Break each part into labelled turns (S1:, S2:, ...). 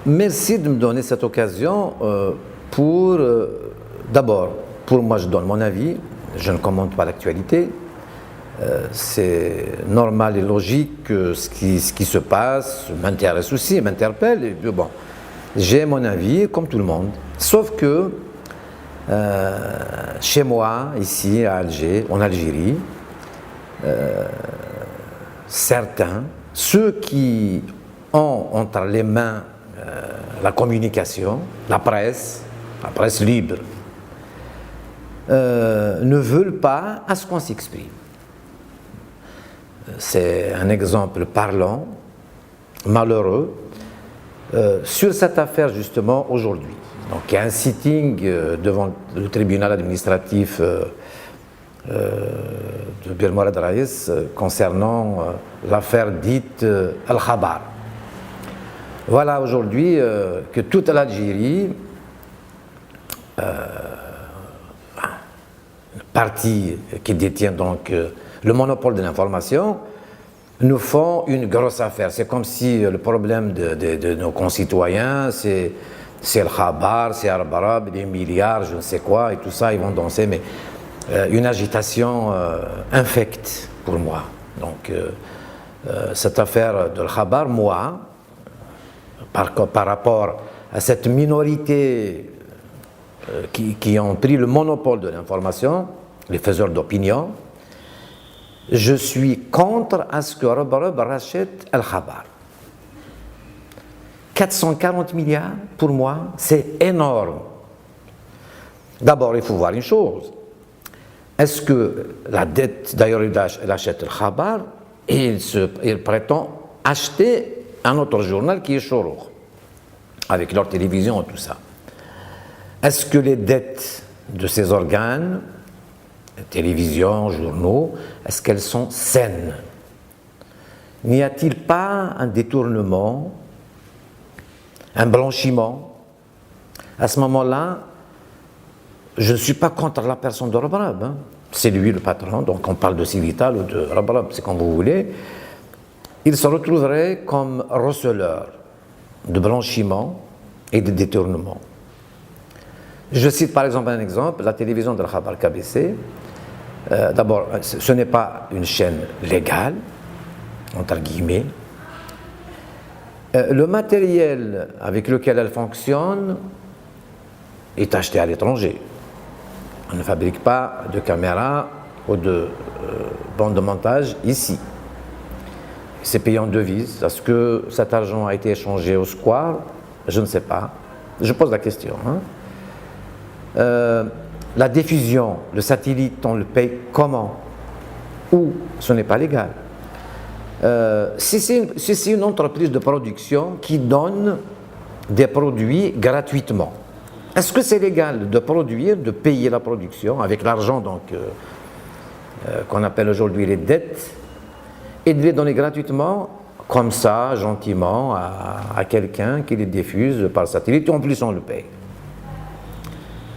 S1: Merci de me donner cette occasion pour, d'abord, pour moi je donne mon avis, je ne commente pas l'actualité, c'est normal et logique que ce qui se passe m'intéresse aussi, m'interpelle, et puis bon, j'ai mon avis comme tout le monde, sauf que chez moi, ici à Alger, en Algérie, certains, ceux qui ont entre les mains la communication, la presse libre, ne veulent pas à ce qu'on s'exprime. C'est un exemple parlant, malheureux, sur cette affaire justement aujourd'hui. Donc il y a un sitting devant le tribunal administratif de Bir Morad Raïs concernant l'affaire dite Al-Khabar. Voilà aujourd'hui que toute l'Algérie, une partie qui détient donc le monopole de l'information, nous font une grosse affaire. C'est comme si le problème de nos concitoyens, c'est le Khabar, c'est Al-Barab, des milliards, je ne sais quoi, et tout ça, ils vont danser, mais une agitation infecte pour moi. Donc, cette affaire de Khabar, moi, par rapport à cette minorité qui ont pris le monopole de l'information, les faiseurs d'opinion, je suis contre à ce que Al-Barab rachète Al-Khabar. 440 milliards, pour moi, c'est énorme. D'abord, il faut voir une chose. Est-ce que la dette, d'ailleurs, il achète Al-Khabar et il prétend acheter un autre journal qui est Chorour, avec leur télévision et tout ça. Est-ce que les dettes de ces organes, télévision, journaux, est-ce qu'elles sont saines? N'y a-t-il pas un détournement, un blanchiment? À ce moment-là, je ne suis pas contre la personne de Rabrab, hein. C'est lui le patron, donc on parle de Civital ou de Rabrab, c'est comme vous voulez. Il se retrouverait comme receleur de blanchiment et de détournement. Je cite par exemple un exemple, la télévision de Al-Khabar KBC. D'abord, ce n'est pas une chaîne légale, entre guillemets. Le matériel avec lequel elle fonctionne est acheté à l'étranger. On ne fabrique pas de caméras ou de bandes de montage ici. C'est payé en devises. Est-ce que cet argent a été échangé au square? Je ne sais pas. Je pose la question. La diffusion, le satellite, on le paye comment? Ou ce n'est pas légal. Si c'est une entreprise de production qui donne des produits gratuitement, est-ce que c'est légal de produire, de payer la production avec l'argent donc qu'on appelle aujourd'hui les dettes, et de les donner gratuitement, comme ça, gentiment, à quelqu'un qui les diffuse par satellite, et en plus on le paye?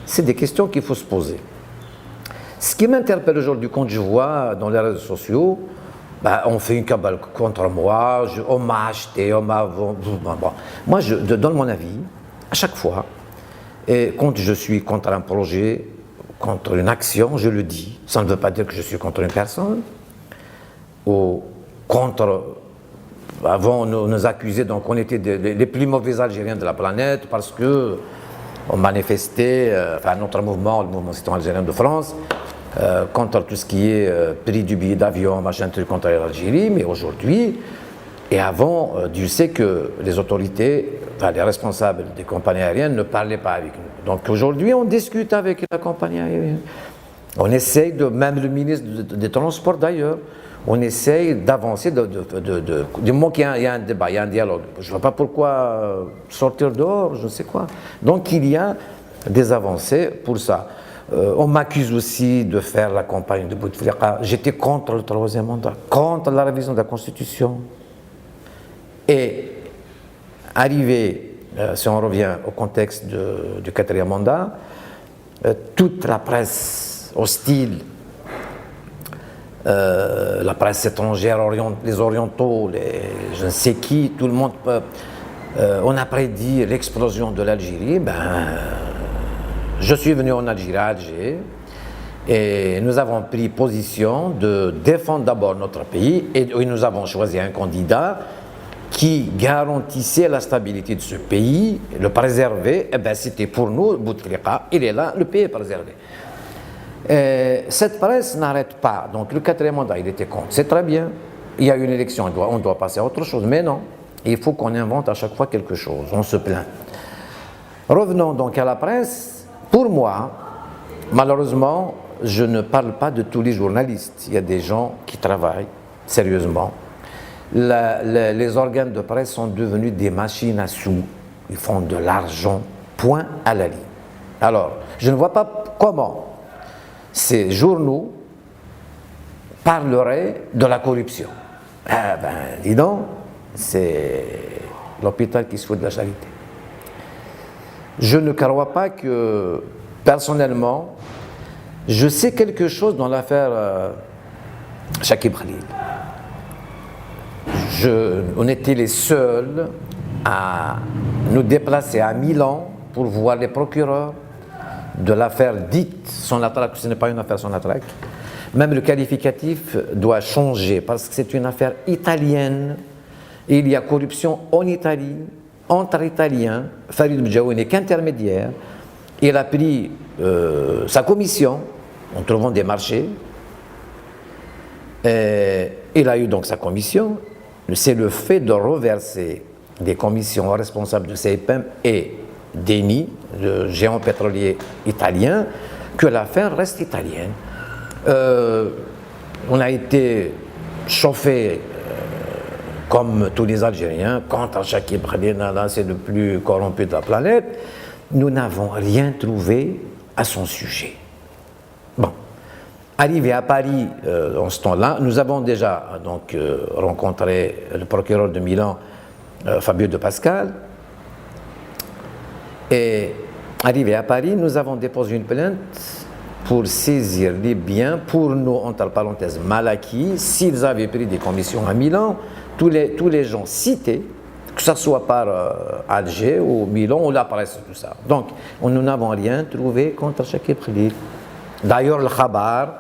S1: C'est des questions qu'il faut se poser. Ce qui m'interpelle aujourd'hui quand je vois dans les réseaux sociaux, on fait une cabale contre moi, on m'a acheté, on m'a vendu. Bon. Moi, je donne mon avis à chaque fois, et quand je suis contre un projet, contre une action, je le dis. Ça ne veut pas dire que je suis contre une personne, ou contre, avant nous accuser, donc on était les plus mauvais Algériens de la planète parce que on manifestait, notre mouvement, le mouvement citoyen algérien de France, contre tout ce qui est prix du billet d'avion, machin truc contre l'Algérie, mais aujourd'hui, et avant, Dieu sait que les autorités, les responsables des compagnies aériennes ne parlaient pas avec nous. Donc aujourd'hui, on discute avec la compagnie aérienne. On essaye même le ministre des Transports d'ailleurs, on essaye d'avancer, du moment qu'il y a un débat, il y a un dialogue. Je ne vois pas pourquoi sortir dehors, je ne sais quoi. Donc il y a des avancées pour ça. On m'accuse aussi de faire la campagne de Bouteflika. J'étais contre le troisième mandat, contre la révision de la Constitution. Et arrivé, si on revient au contexte du quatrième mandat, toute la presse hostile, la presse étrangère, les orientaux, je ne sais qui, tout le monde On a prédit l'explosion de l'Algérie. Je suis venu en Algérie, à Alger, et nous avons pris position de défendre d'abord notre pays, et nous avons choisi un candidat qui garantissait la stabilité de ce pays, le préserver. C'était pour nous, Bouteflika, il est là, le pays est préservé. Cette presse n'arrête pas. Donc le quatrième mandat, il était contre. C'est très bien. Il y a une élection, on doit passer à autre chose. Mais non, il faut qu'on invente à chaque fois quelque chose. On se plaint. Revenons donc à la presse. Pour moi, malheureusement, je ne parle pas de tous les journalistes. Il y a des gens qui travaillent sérieusement. Les organes de presse sont devenus des machines à sous. Ils font de l'argent, point à la ligne. Alors, je ne vois pas comment ces journaux parleraient de la corruption. Dis donc, c'est l'hôpital qui se fout de la charité. Je ne crois pas que, personnellement, je sais quelque chose dans l'affaire Chakib Khalil. On était les seuls à nous déplacer à Milan pour voir les procureurs de l'affaire dite Sonatrach. Ce n'est pas une affaire Sonatrach. Même le qualificatif doit changer parce que c'est une affaire italienne. Et il y a corruption en Italie, entre Italiens. Farid Bjaoui n'est qu'intermédiaire. Il a pris sa commission en trouvant des marchés. Il a eu donc sa commission. C'est le fait de reverser des commissions aux responsables de CIPM et d'Eni, le géant pétrolier italien, que l'affaire reste italienne. On a été chauffé comme tous les Algériens contre Chakib Khalil, c'est le plus corrompu de la planète. Nous n'avons rien trouvé à son sujet. Bon. Arrivé à Paris, en ce temps-là, nous avons déjà rencontré le procureur de Milan, Fabio De Pascal. Et arrivé à Paris, nous avons déposé une plainte pour saisir les biens, pour nous, entre parenthèses, mal acquis, s'ils avaient pris des commissions à Milan, tous les gens cités, que ce soit par Alger ou Milan ou la presse, tout ça. Donc, nous n'avons rien trouvé contre Chakib Khalil. D'ailleurs, le Khabar,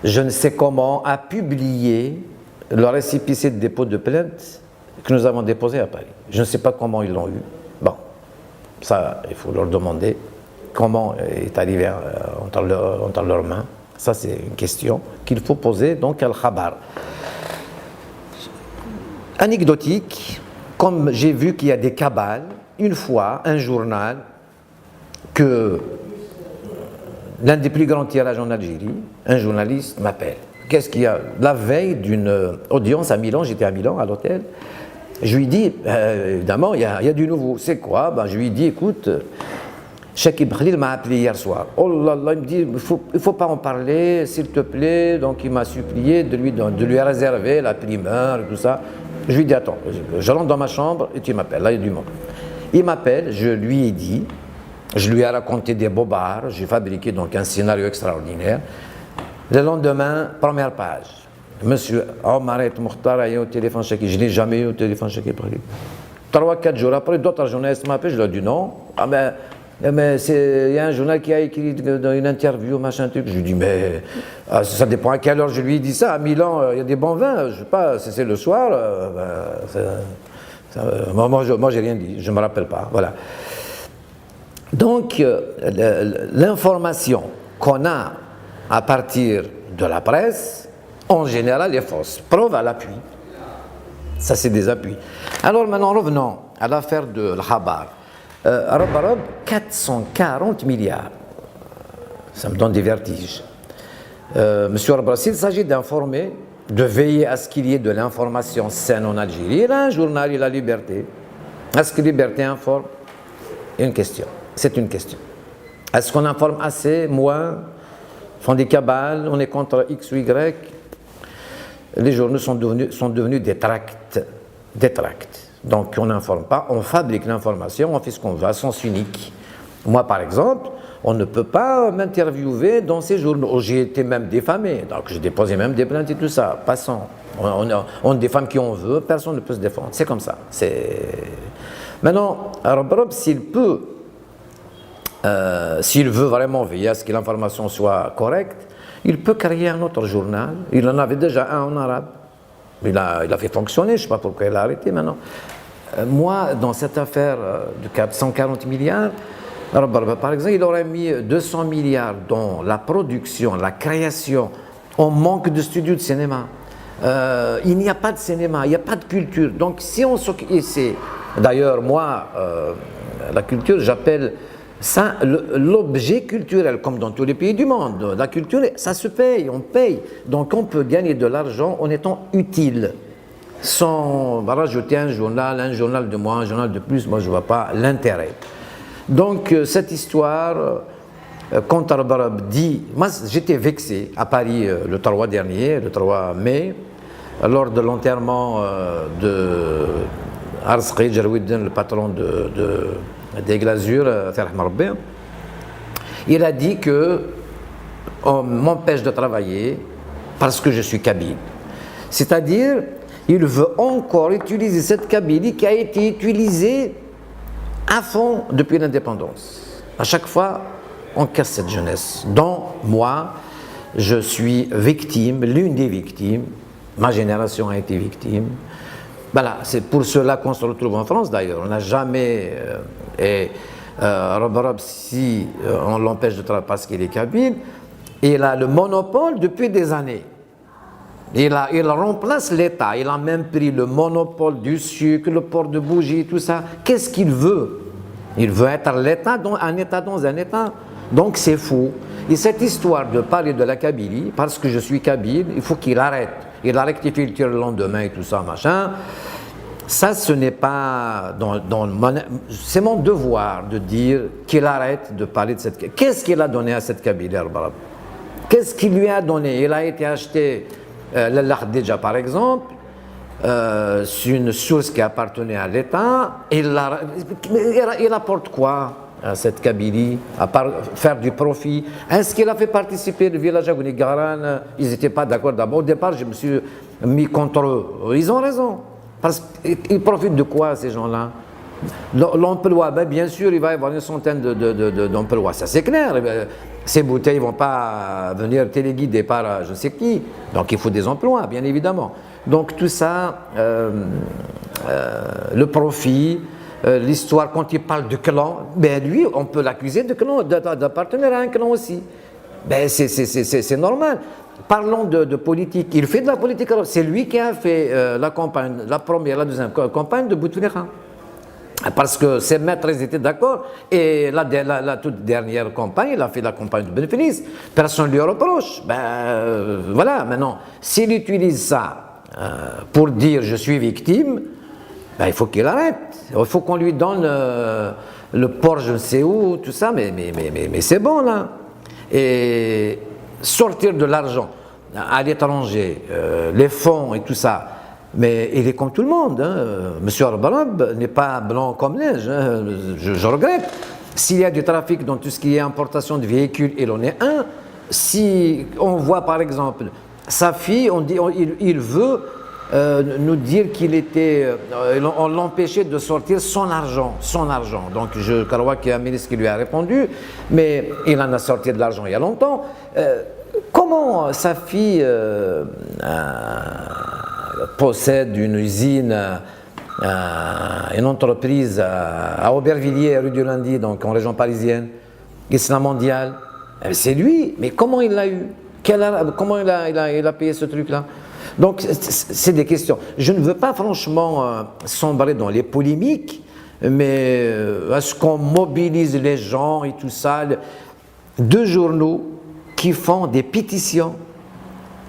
S1: je ne sais comment, a publié le récépissé de dépôt de plainte que nous avons déposé à Paris. Je ne sais pas comment ils l'ont eu. Bon, ça, il faut leur demander comment est arrivé entre leurs mains. Ça, c'est une question qu'il faut poser donc à Al-Khabar. Anecdotique, comme j'ai vu qu'il y a des cabales, une fois, un journal que l'un des plus grands tirages en Algérie, un journaliste m'appelle. Qu'est-ce qu'il y a? La veille d'une audience à Milan, j'étais à Milan, à l'hôtel, je lui dis, évidemment, il y a du nouveau. C'est quoi? Je lui dis, écoute, Chakib Khalil m'a appelé hier soir. Oh là là, il me dit, il faut pas en parler, s'il te plaît. Donc il m'a supplié de lui réserver la primeur et tout ça. Je lui dis, attends, je rentre dans ma chambre et tu m'appelles. Là, il y a du monde. Il m'appelle, je lui ai dit, je lui ai raconté des bobards, j'ai fabriqué donc un scénario extraordinaire. Le lendemain, première page. Monsieur Omar Mokhtar a eu au téléphone Chakib. Je n'ai jamais eu au téléphone Chakib Khalil. 3-4 jours après, d'autres journalistes m'appellent, je leur dis non. Mais il y a un journal qui a écrit dans une interview, machin truc. Je lui dis, mais ça dépend à quelle heure je lui ai dit ça. À Milan, il y a des bons vins, je sais pas, c'est le soir. Moi, j'ai rien dit, je ne me rappelle pas. Voilà. Donc, l'information qu'on a à partir de la presse, en général, est fausse. Preuve à l'appui. Ça, c'est des appuis. Alors, maintenant, revenons à l'affaire de l'Khabar. 440 milliards. Ça me donne des vertiges. Monsieur Arbrassi, il s'agit d'informer, de veiller à ce qu'il y ait de l'information saine en Algérie. Il a un journal, il a Liberté. Est-ce que Liberté informe? Une question. C'est une question. Est-ce qu'on informe assez, moins? Font des cabales, on est contre X ou Y. Les journaux sont devenus des tracts. Des tracts. Donc on n'informe pas, on fabrique l'information, on fait ce qu'on veut, à sens unique. Moi par exemple, on ne peut pas m'interviewer dans ces journaux. J'ai été même diffamé, donc j'ai déposé même des plaintes et tout ça. Passons. On défame qui on veut, personne ne peut se défendre. C'est comme ça. Maintenant, Rabrab, s'il veut vraiment veiller à ce que l'information soit correcte, il peut créer un autre journal. Il en avait déjà un en arabe. Il a fait fonctionner, je ne sais pas pourquoi il a arrêté maintenant. Moi, dans cette affaire de 440 milliards, par exemple, il aurait mis 200 milliards dans la production, la création. On manque de studios de cinéma. Il n'y a pas de cinéma, il n'y a pas de culture. Donc, si on s'occupe. D'ailleurs, moi, la culture, j'appelle ça l'objet culturel, comme dans tous les pays du monde. La culture, ça se paye, on paye. Donc, on peut gagner de l'argent en étant utile. Sans rajouter un journal de moins, un journal de plus, moi, je ne vois pas l'intérêt. Donc, cette histoire. Quand Rabrab dit, moi j'étais vexé à Paris le 3 dernier, le 3 mai, lors de l'enterrement de Arzqi Jarouiddin, le patron des Glazures, il a dit qu'on m'empêche de travailler parce que je suis kabyle. C'est-à-dire, il veut encore utiliser cette Kabylie qui a été utilisée à fond depuis l'indépendance. À chaque fois, on casse cette jeunesse, dont moi, je suis victime, l'une des victimes, ma génération a été victime. Voilà, c'est pour cela qu'on se retrouve en France d'ailleurs. On n'a jamais, Rabrab, si on l'empêche de travailler parce qu'il est kabyle, il a le monopole depuis des années. Il remplace l'État, il a même pris le monopole du sucre, le port de bougies, tout ça. Qu'est-ce qu'il veut? Il veut être l'État dans un État dans un État. Donc c'est fou. Et cette histoire de parler de la Kabylie, parce que je suis kabyle, il faut qu'il arrête. Il a rectifié le tir le lendemain et tout ça, machin. Ça, ce n'est pas c'est mon devoir de dire qu'il arrête de parler de cette Kabylie. Qu'est-ce qu'il a donné à cette Kabylie, Rabrab? Qu'est-ce qu'il lui a donné? Il a été acheté l'Ardéja, par exemple, c'est une source qui appartenait à l'État. Il apporte quoi à cette Kabylie, à part faire du profit? Est-ce qu'il a fait participer le village Garan? Ils n'étaient pas d'accord d'abord. Au départ, je me suis mis contre eux. Ils ont raison. Parce qu'ils profitent de quoi, ces gens-là? L'emploi, ben, bien sûr, il va y avoir une centaine d'emplois. Ça, c'est clair. Ces bouteilles ne vont pas venir téléguidées par je ne sais qui. Donc, il faut des emplois, bien évidemment. Donc, tout ça, le profit, l'histoire, quand il parle de clan, ben lui, on peut l'accuser de clan, d'appartenir à un clan aussi. Ben c'est normal. Parlons de politique. Il fait de la politique. C'est lui qui a fait la campagne, la première, la deuxième campagne de Bouteflika. Parce que ses maîtres étaient d'accord. Et la toute dernière campagne, il a fait la campagne de bénéfice. Personne ne lui reproche. Ben voilà, maintenant, s'il utilise ça pour dire je suis victime, ben, il faut qu'il arrête. Il faut qu'on lui donne le port je ne sais où, tout ça, mais c'est bon là. Et sortir de l'argent à l'étranger, les fonds et tout ça, mais il est comme tout le monde. Monsieur Rabrab n'est pas blanc comme neige, hein. Je regrette. S'il y a du trafic dans tout ce qui est importation de véhicules, il en est un. Si on voit par exemple sa fille, on dit, il veut nous dire qu'il était, on l'empêchait de sortir son argent. Donc je crois qu'il y a un ministre qui lui a répondu, mais il en a sorti de l'argent il y a longtemps. Comment sa fille possède une usine, une entreprise à Aubervilliers, rue du Lundi, donc en région parisienne, Islam Mondial? C'est lui, mais comment il l'a eu? Comment il a payé ce truc-là? Donc, c'est des questions. Je ne veux pas franchement sombrer dans les polémiques, mais est-ce qu'on mobilise les gens et tout ça? Deux journaux qui font des pétitions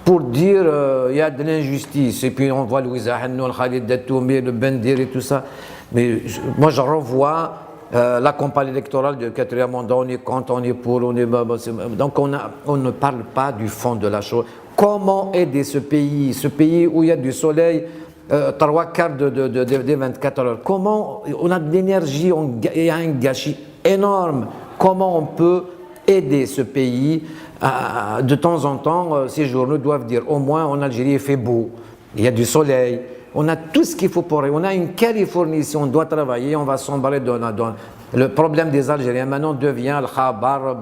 S1: pour dire il y a de l'injustice, et puis on voit Louisa Hannoun, Khalid Datoumi, le Bendir et tout ça. Mais moi, je revois la campagne électorale du 4e mandat, on est contre, on est pour, on est... Donc, on ne parle pas du fond de la chose. Comment aider ce pays où il y a du soleil, 3/4 des 24 heures? Comment on a de l'énergie, il y a un gâchis énorme. Comment on peut aider ce pays? De temps en temps, ces journaux doivent dire au moins en Algérie il fait beau, il y a du soleil, On a tout ce qu'il faut pour on a une Californie, si on doit travailler, on va s'emballer dans le problème des Algériens maintenant devient le khabar,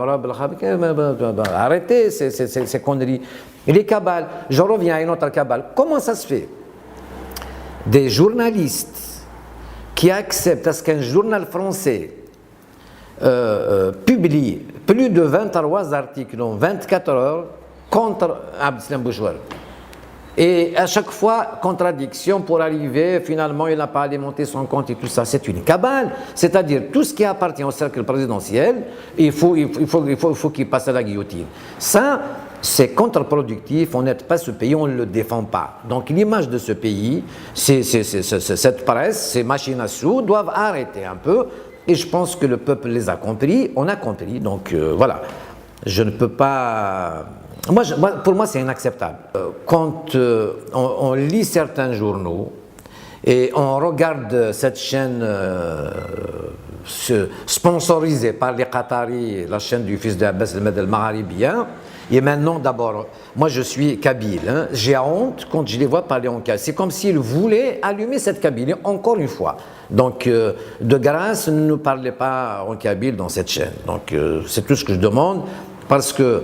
S1: arrêtez ces conneries. Et les cabales, je reviens à une autre cabale. Comment ça se fait? Des journalistes qui acceptent à ce qu'un journal français publie plus de 23 articles en 24 heures contre Abdeslam Bouchouar. Et à chaque fois, contradiction pour arriver, finalement, il n'a pas alimenté son compte et tout ça. C'est une cabale. C'est-à-dire, tout ce qui appartient au cercle présidentiel, il faut qu'il passe à la guillotine. Ça, c'est contre-productif. On n'aide pas ce pays, on ne le défend pas. Donc, l'image de ce pays, cette presse, ces machines à sous doivent arrêter un peu. Et je pense que le peuple les a compris. On a compris. Donc, voilà. Je ne peux pas... Pour moi, c'est inacceptable. Quand on lit certains journaux et on regarde cette chaîne sponsorisée par les Qataris, la chaîne du fils d'Abbas el-Med el-Magharibien, et maintenant, d'abord, moi je suis kabyle, hein, j'ai honte quand je les vois parler en kabyle. C'est comme s'ils voulaient allumer cette Kabylie, encore une fois. Donc, de grâce, ne nous parlez pas en kabyle dans cette chaîne. Donc, c'est tout ce que je demande. Parce que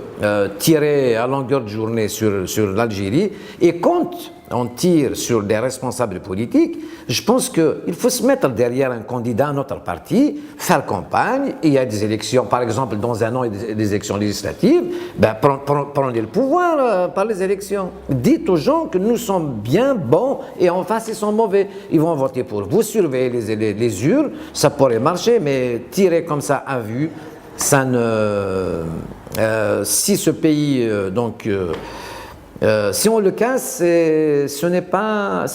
S1: tirer à longueur de journée sur l'Algérie, et quand on tire sur des responsables politiques, je pense qu'il faut se mettre derrière un candidat à notre parti, faire campagne, et il y a des élections, par exemple dans un an, il y a des élections législatives, ben, prenez le pouvoir par les élections. Dites aux gens que nous sommes bien bons et en face ils sont mauvais. Ils vont voter pour vous, surveillez les urnes, ça pourrait marcher, mais tirer comme ça à vue, ça ne... si ce pays, si on le casse, c'est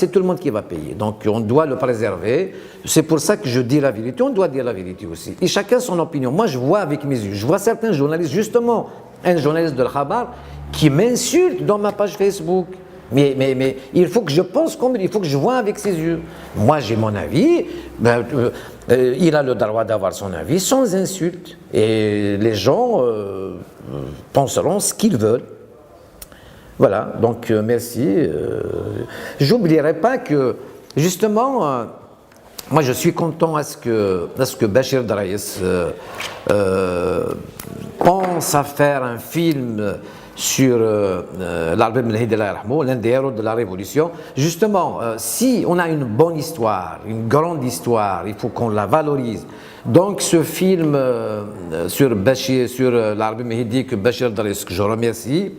S1: tout le monde qui va payer. Donc on doit le préserver. C'est pour ça que je dis la vérité. On doit dire la vérité aussi. Et chacun son opinion. Moi, je vois avec mes yeux. Je vois certains journalistes, justement, un journaliste de l'Khabar qui m'insulte dans ma page Facebook. Mais il faut que je pense comme il faut que je vois avec ses yeux. Moi, j'ai mon avis. Il a le droit d'avoir son avis sans insulte. Et les gens penseront ce qu'ils veulent. Voilà, donc merci. J'oublierai pas que, justement, moi je suis content à ce que Bachir Draïs pense à faire un film sur l'Arbib Melhidi, l'un des héros de la Révolution. Justement, si on a une bonne histoire, une grande histoire, il faut qu'on la valorise. Donc ce film sur l'Arbib Melhidi que Bachir Draïs, que je remercie,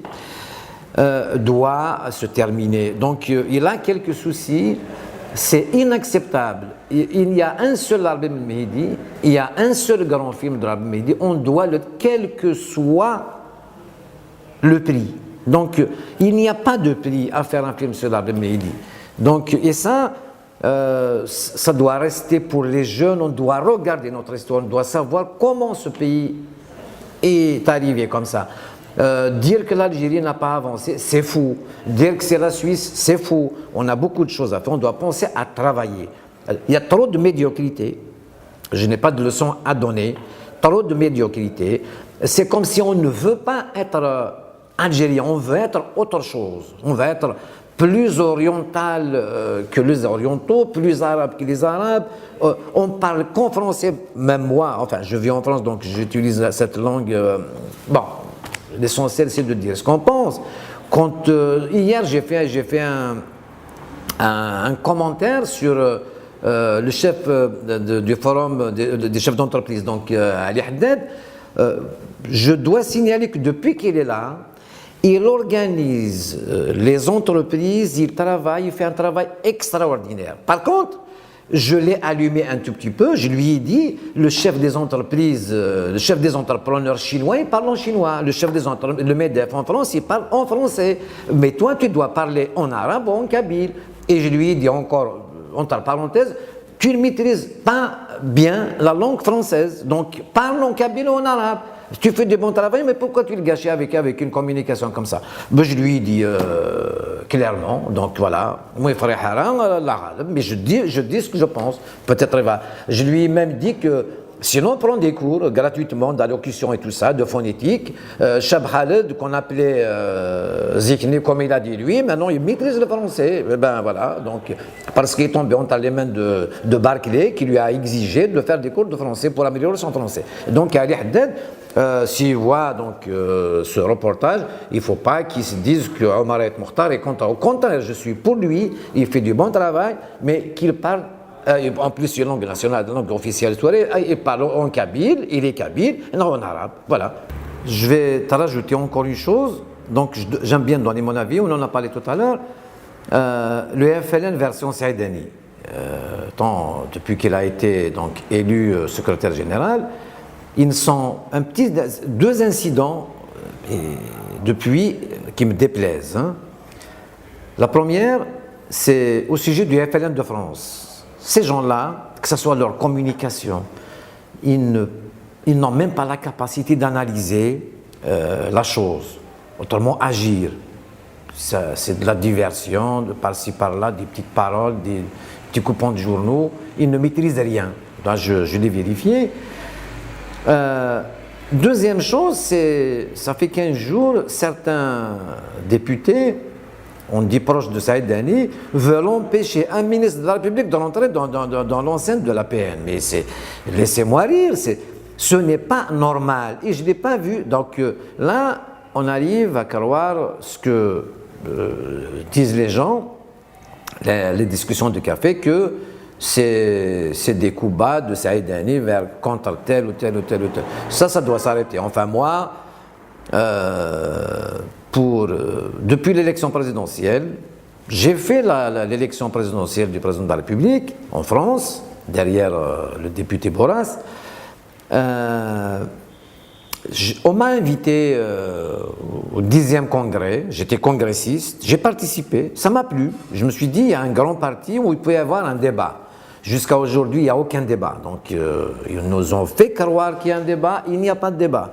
S1: doit se terminer. Donc il a quelques soucis, c'est inacceptable. Il y a un seul Arbib Melhidi, il y a un seul grand film de l'Arbib Melhidi, on doit quel que soit le prix. Donc, il n'y a pas de prix à faire un film sur l'Arbib Melhidi. Donc, et ça doit rester pour les jeunes. On doit regarder notre histoire, on doit savoir comment ce pays est arrivé comme ça. Dire que l'Algérie n'a pas avancé, c'est fou. Dire que c'est la Suisse, c'est fou. On a beaucoup de choses à faire, on doit penser à travailler. Il y a trop de médiocrité. Je n'ai pas de leçon à donner. Trop de médiocrité. C'est comme si on ne veut pas être algérien, on veut être autre chose. On veut être plus oriental que les orientaux, plus arabe que les arabes. On parle qu'en français, même moi, enfin je vis en France donc j'utilise cette langue. Bon, l'essentiel c'est de dire ce qu'on pense. Quand hier j'ai fait un commentaire sur le chef du forum des chefs d'entreprise, donc Ali Haddad. Je dois signaler que depuis qu'il est là, il organise les entreprises, il travaille, il fait un travail extraordinaire. Par contre, je l'ai allumé un tout petit peu, je lui ai dit, le chef des entreprises, le chef des entrepreneurs chinois, il parle en chinois, le MEDEF en France, il parle en français, mais toi tu dois parler en arabe ou en kabyle. Et je lui ai dit encore, entre parenthèses, tu ne maîtrises pas bien la langue française, donc parle en kabyle ou en arabe. Tu fais du bon travail, mais pourquoi tu le gâches avec une communication comme ça? Ben, je lui ai dit clairement, donc voilà, moi il haram l'arabe, mais je dis ce que je pense. Peut-être je lui ai même dit que Sinon, on prend des cours gratuitement d'allocution et tout ça, de phonétique. Chab Khaled, qu'on appelait Zikni, comme il a dit lui, maintenant il maîtrise le français. Et ben voilà, donc, parce qu'il est tombé entre les mains de Barclay, qui lui a exigé de faire des cours de français pour améliorer son français. Donc, Ali Haddad, s'il voit donc, ce reportage, il ne faut pas qu'il se dise que Omar El Mokhtar est content. Au contraire, je suis pour lui, il fait du bon travail, mais qu'il parle. En plus, c'est une langue nationale, une langue officielle. Il parle en kabyle, il est kabyle, non en arabe. Voilà. Je vais te rajouter encore une chose. Donc, j'aime bien donner mon avis, on en a parlé tout à l'heure. Le FLN version Saïdani, depuis qu'il a été donc, élu secrétaire général, ils sont deux incidents depuis qui me déplaisent. Hein. La première, c'est au sujet du FLN de France. Ces gens-là, que ce soit leur communication, ils n'ont même pas la capacité d'analyser la chose, autrement agir. C'est de la diversion, de par-ci par-là, des petites paroles, des petits coupons de journaux. Ils ne maîtrisent rien. Là, je l'ai vérifié. Deuxième chose, ça fait 15 jours, certains députés, on dit proche de Saïd Dani, veulent empêcher un ministre de la République de rentrer dans l'enceinte de la PN. Mais laissez-moi rire, ce n'est pas normal. Et je ne l'ai pas vu. Donc là, on arrive à croire ce que disent les gens, les discussions de café, que c'est des coups bas de Saïd Dani contre tel ou tel ou tel ou tel. Ça doit s'arrêter. Enfin, moi, depuis l'élection présidentielle, j'ai fait l'élection présidentielle du président de la République en France, derrière le député Boras. On m'a invité au 10e congrès, j'étais congressiste, j'ai participé, ça m'a plu. Je me suis dit, il y a un grand parti où il peut y avoir un débat. Jusqu'à aujourd'hui, il n'y a aucun débat. Donc, ils nous ont fait croire qu'il y a un débat, il n'y a pas de débat.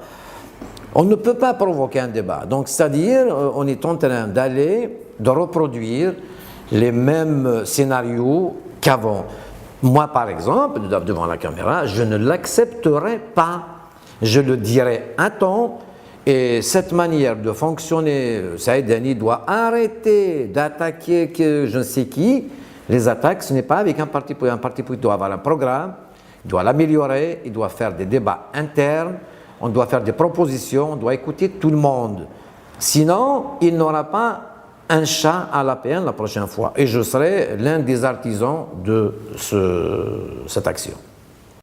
S1: On ne peut pas provoquer un débat. Donc, c'est-à-dire, on est en train de reproduire les mêmes scénarios qu'avant. Moi, par exemple, devant la caméra, je ne l'accepterai pas. Je le dirai à temps. Et cette manière de fonctionner, Saïd Dani doit arrêter d'attaquer je ne sais qui. Les attaques, ce n'est pas avec un parti politique. Un parti politique doit avoir un programme, il doit l'améliorer, il doit faire des débats internes. On doit faire des propositions, on doit écouter tout le monde. Sinon, il n'aura pas un chat à la PN la prochaine fois. Et je serai l'un des artisans de cette action.